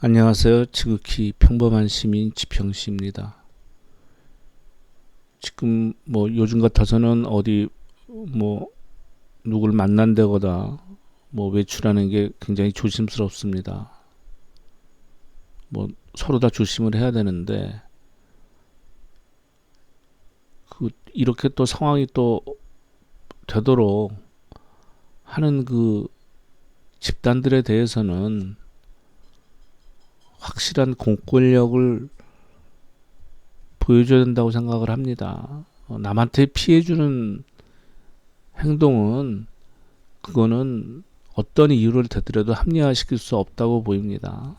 안녕하세요. 지극히 평범한 시민 지평씨입니다. 지금 뭐 요즘 같아서는 어디 뭐 누굴 만난다거나 뭐 외출하는 게 굉장히 조심스럽습니다. 뭐 서로 다 조심을 해야 되는데 이렇게 또 상황이 또 되도록 하는 집단들에 대해서는 확실한 공권력을 보여줘야 된다고 생각을 합니다. 남한테 피해주는 행동은 그거는 어떤 이유를 대더라도 합리화시킬 수 없다고 보입니다.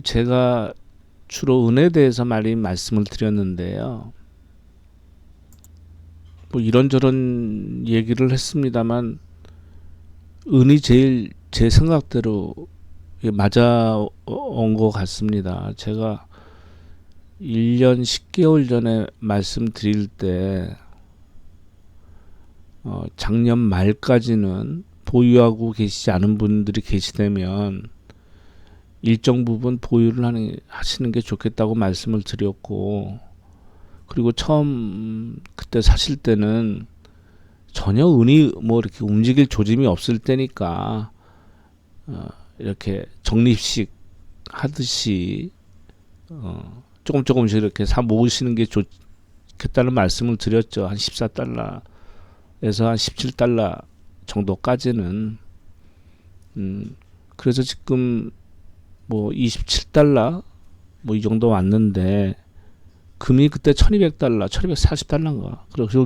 제가 주로 은에 대해서 많이 말씀을 드렸는데요. 뭐 이런저런 얘기를 했습니다만 은이 제일 제 생각대로 맞아 온 것 같습니다. 제가 1년 10개월 전에 말씀드릴 때 작년 말까지는 보유하고 계시지 않은 분들이 계시다면 일정 부분 보유를 하시는 게 좋겠다고 말씀을 드렸고, 그리고 처음 그때 사실 때는 전혀 은이 뭐 이렇게 움직일 조짐이 없을 때니까 이렇게 적립식 하듯이 조금씩 이렇게 사 모으시는 게 좋겠다는 말씀을 드렸죠. 한 14달러에서 한 17달러 정도까지는. 그래서 지금 뭐 27달러 뭐 이 정도 왔는데, 금이 그때 1200달러, 1240달러인가 그렇게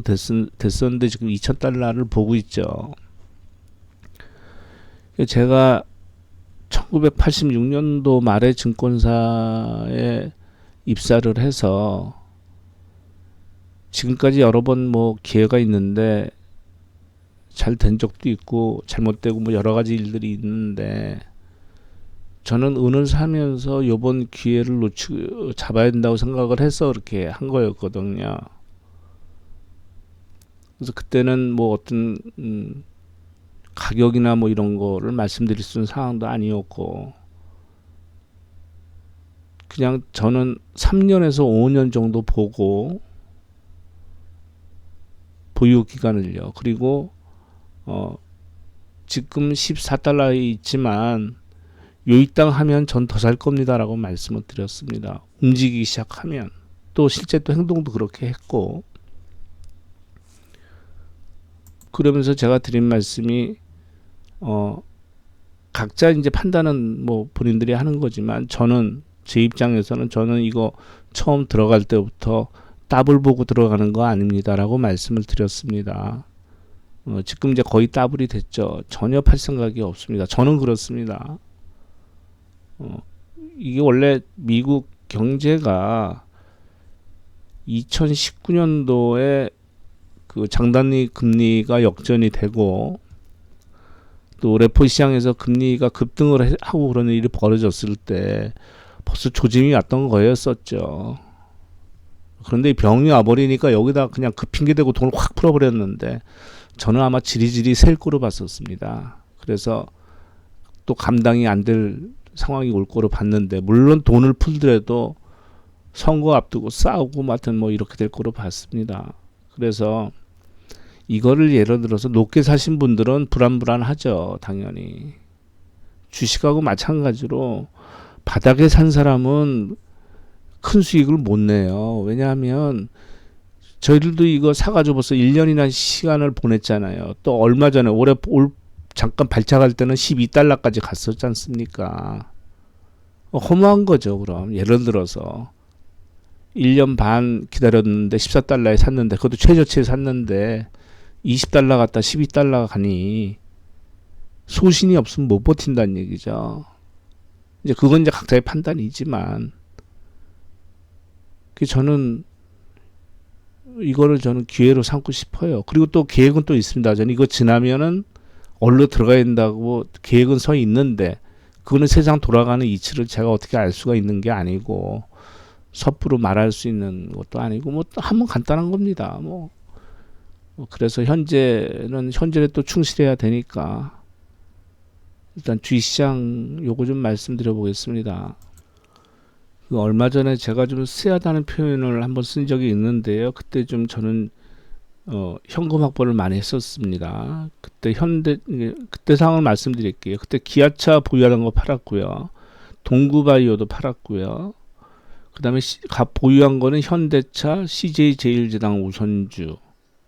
됐었는데 지금 2000달러를 보고 있죠. 제가 1986년도 말에 증권사에 입사를 해서 지금까지 여러 번 뭐 기회가 있는데 잘 된 적도 있고 잘못되고 뭐 여러 가지 일들이 있는데, 저는 은을 사면서 요번 기회를 잡아야 된다고 생각을 해서 이렇게 한 거였거든요. 그래서 그때는 뭐 어떤 가격이나 뭐 이런 거를 말씀드릴 수 있는 상황도 아니었고, 그냥 저는 3년에서 5년 정도 보고 보유 기간을요. 그리고 지금 14달러에 있지만 요익당 하면 전 더 살 겁니다라고 말씀을 드렸습니다. 움직이기 시작하면. 또 실제 또 행동도 그렇게 했고, 그러면서 제가 드린 말씀이 각자 이제 판단은 뭐 본인들이 하는 거지만, 저는 제 입장에서는 저는 이거 처음 들어갈 때부터 더블 보고 들어가는 거 아닙니다라고 말씀을 드렸습니다. 지금 이제 거의 더블이 됐죠. 전혀 팔 생각이 없습니다. 저는 그렇습니다. 이게 원래 미국 경제가 2019년도에 그 장단기 금리가 역전이 되고 또 레포 시장에서 금리가 급등을 하고 그러는 일이 벌어졌을 때 벌써 조짐이 왔던 거였었죠. 그런데 병이 와버리니까 여기다 그냥 그 핑계대고 돈을 확 풀어버렸는데, 저는 아마 지리지리 셀 거로 봤었습니다. 그래서 또 감당이 안 될 상황이 올 거로 봤는데, 물론 돈을 풀더라도 선거 앞두고 싸우고 하여튼 뭐 이렇게 될 거로 봤습니다. 그래서 이거를 예를 들어서 높게 사신 분들은 불안하죠. 당연히. 주식하고 마찬가지로 바닥에 산 사람은 큰 수익을 못 내요. 왜냐하면 저희들도 이거 사가지고 벌써 1년이나 시간을 보냈잖아요. 또 얼마 전에 잠깐 발작할 때는 12달러까지 갔었지 않습니까? 허무한 거죠. 그럼 예를 들어서 1년 반 기다렸는데 14달러에 샀는데, 그것도 최저치에 샀는데 20달러 갔다 12달러 가니 소신이 없으면 못 버틴다는 얘기죠. 이제 그건 이제 각자의 판단이지만, 저는 이거를 저는 기회로 삼고 싶어요. 그리고 또 계획은 또 있습니다. 저는 이거 지나면은 얼로 들어가야 된다고 계획은 서 있는데, 그거는 세상 돌아가는 이치를 제가 어떻게 알 수가 있는 게 아니고 섣부로 말할 수 있는 것도 아니고, 뭐 한번 간단한 겁니다. 그래서 현재는 현재에 또 충실해야 되니까 일단 주식시장 요거 좀 말씀드려 보겠습니다. 그 얼마 전에 제가 좀 쎄하다는 표현을 한번 쓴 적이 있는데요. 그때 좀 저는 현금 확보를 많이 했었습니다. 그때 상황을 말씀드릴게요. 그때 기아차 보유하는 거 팔았고요. 동구바이오도 팔았고요. 그 다음에 보유한 거는 현대차, CJ제일제당, 우선주.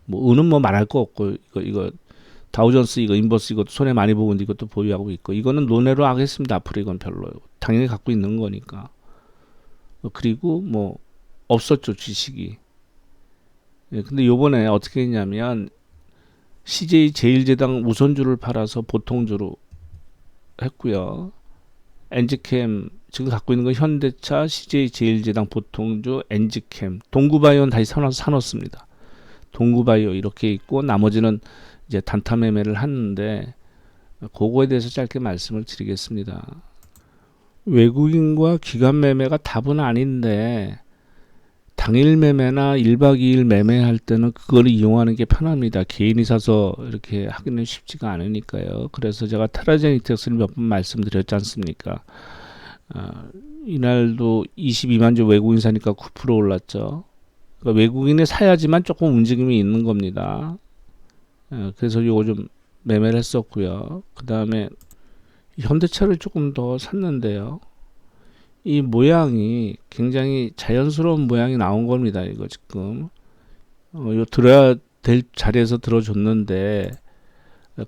뭐 은은 뭐 말할 거 없고 이거 다우존스 이거 인버스 이것도 손해 많이 보고 있는데 이것도 보유하고 있고 이거는 논외로 하겠습니다. 앞으로 이건 별로 당연히 갖고 있는 거니까. 그리고 뭐 없었죠 주식이. 예, 근데 요번에 어떻게 했냐면 CJ제일제당 우선주를 팔아서 보통주로 했고요. 엔지캠 지금 갖고 있는 건 현대차, CJ제일제당 보통주, 엔지캠, 동구바이오는 다시 사놓습니다. 동구바이오 이렇게 있고 나머지는 이제 단타 매매를 하는데 그거에 대해서 짧게 말씀을 드리겠습니다. 외국인과 기관 매매가 답은 아닌데 당일 매매나 1박 2일 매매할 때는 그걸 이용하는 게 편합니다. 개인이 사서 이렇게 하기는 쉽지가 않으니까요. 그래서 제가 테라제니텍스를 몇 번 말씀드렸지 않습니까? 이날도 22만 주 외국인 사니까 9% 올랐죠. 그러니까 외국인이 사야지만 조금 움직임이 있는 겁니다. 그래서 요거 좀 매매를 했었고요. 그 다음에 현대차를 조금 더 샀는데요. 이 모양이 굉장히 자연스러운 모양이 나온 겁니다. 이거 지금 요 들어야 될 자리에서 들어줬는데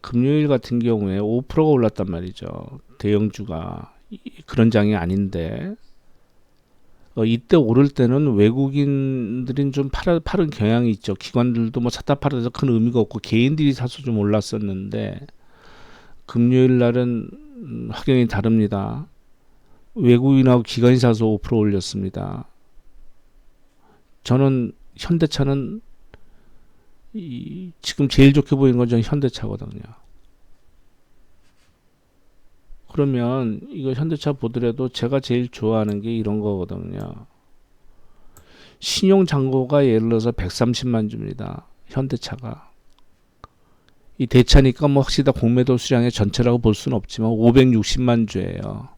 금요일 같은 경우에 5%가 올랐단 말이죠. 대형주가 그런 장이 아닌데 이때 오를 때는 외국인들이 좀 파는 경향이 있죠. 기관들도 뭐 샀다 팔아서 큰 의미가 없고 개인들이 사서 좀 올랐었는데 금요일 날은 확연히 다릅니다. 외국인하고 기관이 사서 5% 올렸습니다. 저는 현대차는 지금 제일 좋게 보이는 건 저는 현대차거든요. 그러면 이거 현대차 보더라도 제가 제일 좋아하는 게 이런 거거든요. 신용잔고가 예를 들어서 130만 주입니다. 현대차가. 이 대차니까 뭐 확실히 다 공매도 수량의 전체라고 볼 수는 없지만 560만 주예요.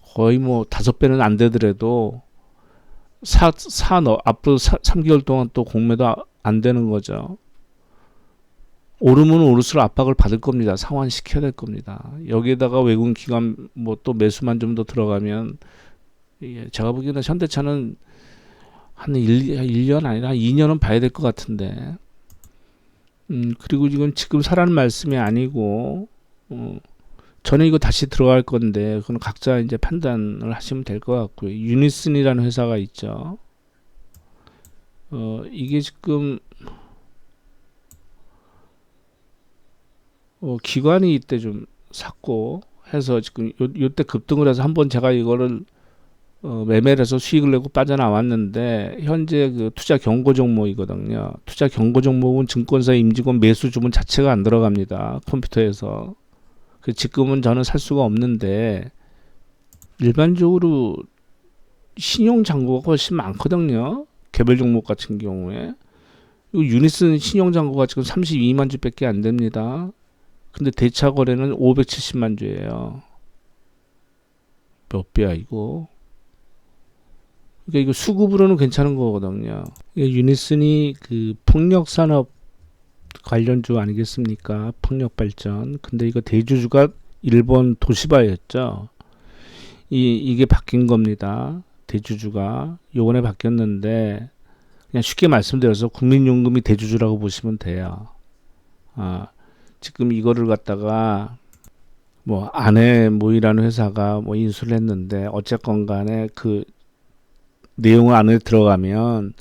거의 뭐 5배는 안 되더라도 앞으로 3개월 동안 또 공매도 안 되는 거죠. 오르면 오를수록 압박을 받을 겁니다. 상환시켜야 될 겁니다. 여기에다가 외국인 기관 뭐 또 매수만 좀 더 들어가면 제가 보기에는 현대차는 한 1년 아니라 한 2년은 봐야 될 것 같은데 그리고 이건 지금 사라는 말씀이 아니고 저는 이거 다시 들어갈 건데 그건 각자 이제 판단을 하시면 될 것 같고요. 유니슨이라는 회사가 있죠. 이게 지금 기관이 이때 좀 샀고 해서 지금 요때 급등을 해서 한번 제가 이거를 매매를 해서 수익을 내고 빠져나왔는데 현재 그 투자 경고 종목이거든요. 투자 경고 종목은 증권사 임직원 매수 주문 자체가 안 들어갑니다. 컴퓨터에서. 지금은 저는 살 수가 없는데 일반적으로 신용 잔고가 훨씬 많거든요. 개별 종목 같은 경우에 유니슨 신용 잔고가 지금 32만 주밖에 안 됩니다. 근데 대차 거래는 570만 주예요. 몇 배야 이거? 그러니까 이거 수급으로는 괜찮은 거거든요. 유니슨이 그 폭력 산업 관련주 아니겠습니까? 폭력 발전. 근데 이거 대주주가 일본 도시바였죠. 이게 바뀐 겁니다. 대주주가 요번에 바뀌었는데 그냥 쉽게 말씀드려서 국민연금이 대주주라고 보시면 돼요. 지금 이거를 갖다가 뭐 아내 모이라는 회사가 뭐 인수를 했는데 어쨌건 간에 그 내용을 안에 들어가면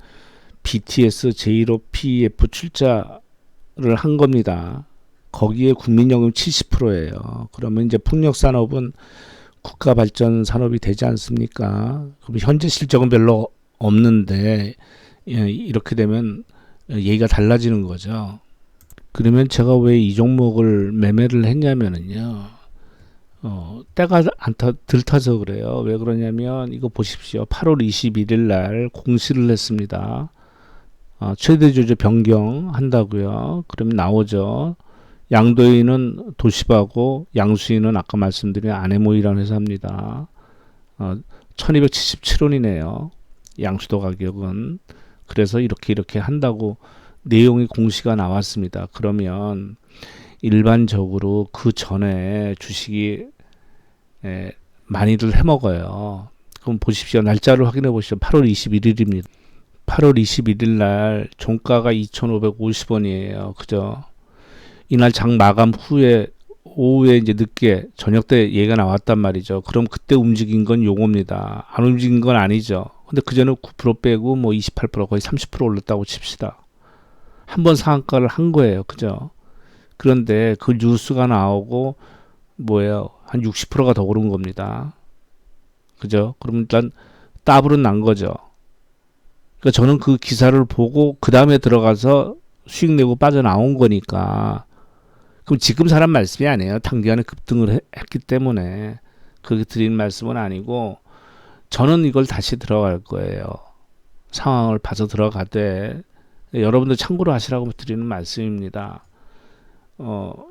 BTS, 제이로 PF 출자를 한 겁니다. 거기에 국민연금 70%예요. 그러면 이제 풍력산업은 국가발전 산업이 되지 않습니까? 그럼 현재 실적은 별로 없는데 이렇게 되면 얘기가 달라지는 거죠. 그러면 제가 왜 이 종목을 매매를 했냐면은요. 때가 덜 타서 그래요. 왜 그러냐면 이거 보십시오. 8월 21일 날 공시를 했습니다. 최대 주주 변경 한다고요. 그러면 나오죠. 양도인은 도시바고 양수인은 아까 말씀드린 아네모이라는 회사입니다. 1277원이네요. 양수도 가격은. 그래서 이렇게 한다고 내용이 공시가 나왔습니다. 그러면 일반적으로 그 전에 주식이 많이들 해먹어요. 그럼 보십시오. 날짜를 확인해 보시죠. 8월 21일입니다. 8월 21일 날 종가가 2,550원이에요. 그죠? 이날 장 마감 후에 오후에 이제 늦게 저녁 때 얘가 나왔단 말이죠. 그럼 그때 움직인 건 요겁니다. 안 움직인 건 아니죠. 근데 그전에 9% 빼고 뭐 28% 거의 30% 올랐다고 칩시다. 한 번 상한가를 한 거예요. 그죠? 그런데 그 뉴스가 나오고 뭐예요? 한 60%가 더 오른 겁니다. 그죠? 그럼 일단 더블은 난 거죠. 그러니까 저는 그 기사를 보고 그 다음에 들어가서 수익 내고 빠져나온 거니까 그럼 지금 사람 말씀이 아니에요. 단기간에 급등을 했기 때문에 그렇게 드리는 말씀은 아니고 저는 이걸 다시 들어갈 거예요. 상황을 봐서 들어가되 여러분들 참고로 하시라고 드리는 말씀입니다.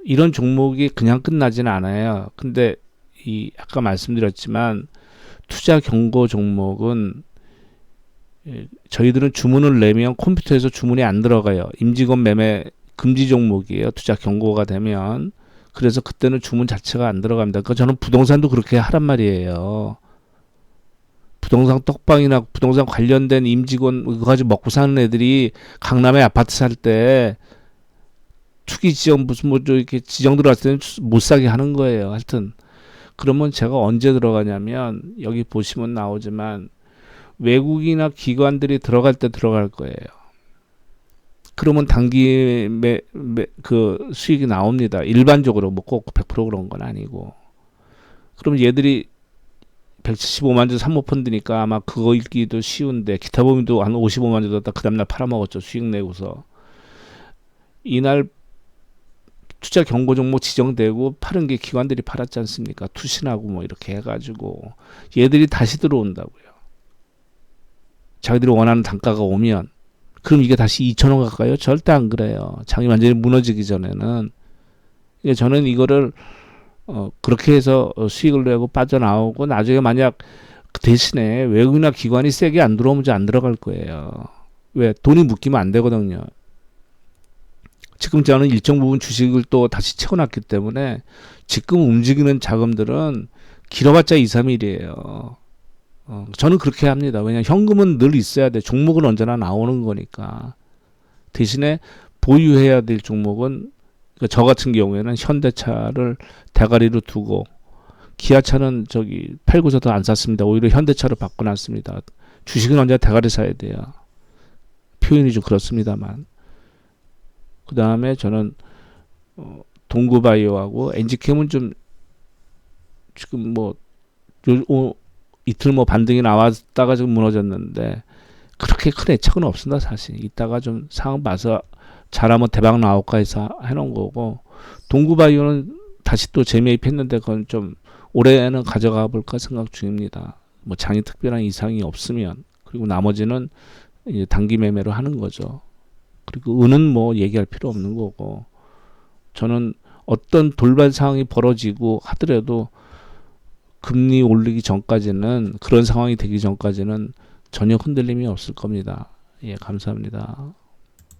이런 종목이 그냥 끝나지는 않아요. 근데 아까 말씀드렸지만 투자 경고 종목은 저희들은 주문을 내면 컴퓨터에서 주문이 안 들어가요. 임직원 매매 금지 종목이에요. 투자 경고가 되면. 그래서 그때는 주문 자체가 안 들어갑니다. 그러니까 저는 부동산도 그렇게 하란 말이에요. 부동산 떡방이나 부동산 관련된 임직원 그거 가지고 먹고 사는 애들이 강남에 아파트 살 때 투기 지정 무슨 뭐 이렇게 지정 들어갈 때는 못 사게 하는 거예요. 하여튼 그러면 제가 언제 들어가냐면 여기 보시면 나오지만 외국이나 기관들이 들어갈 때 들어갈 거예요. 그러면 단기 그 수익이 나옵니다. 일반적으로 뭐 꼭 100% 그런 건 아니고. 그럼 얘들이 175만 주 사모펀드니까 아마 그거 읽기도 쉬운데 기타 보험도 한 55만 주 넣었다 그 다음날 팔아먹었죠. 수익 내고서. 이날 투자 경고 종목 지정되고 파는 게 기관들이 팔았지 않습니까? 투신하고 뭐 이렇게 해가지고 얘들이 다시 들어온다고요. 자기들이 원하는 단가가 오면 그럼 이게 다시 2,000원 가까요? 절대 안 그래요. 장이 완전히 무너지기 전에는. 저는 이거를 그렇게 해서 수익을 내고 빠져나오고 나중에 만약 그 대신에 외국이나 기관이 세게 안 들어오면 이제 안 들어갈 거예요. 왜? 돈이 묶이면 안 되거든요. 지금 저는 일정 부분 주식을 또 다시 채워놨기 때문에 지금 움직이는 자금들은 길어봤자 2, 3일이에요. 저는 그렇게 합니다. 왜냐하면 현금은 늘 있어야 돼. 종목은 언제나 나오는 거니까. 대신에 보유해야 될 종목은 그러니까 저 같은 경우에는 현대차를 대가리로 두고 기아차는 저기 팔고서도 안 샀습니다. 오히려 현대차로 바꿔놨습니다. 주식은 언제 대가리 사야 돼요. 표현이 좀 그렇습니다만. 그 다음에 저는 동구바이오하고 엔지캠은 좀 지금 뭐 이틀 뭐 반등이 나왔다가 좀 무너졌는데 그렇게 큰 애착은 없습니다. 사실 이따가 좀 상황 봐서 잘하면 대박 나올까 해서 해놓은 거고 동구바이오는 다시 또 재매입했는데 그건 좀 올해는 가져가 볼까 생각 중입니다. 뭐 장이 특별한 이상이 없으면. 그리고 나머지는 이제 단기 매매로 하는 거죠. 그리고 은은 뭐 얘기할 필요 없는 거고 저는 어떤 돌발 상황이 벌어지고 하더라도 금리 올리기 전까지는 그런 상황이 되기 전까지는 전혀 흔들림이 없을 겁니다. 예, 감사합니다.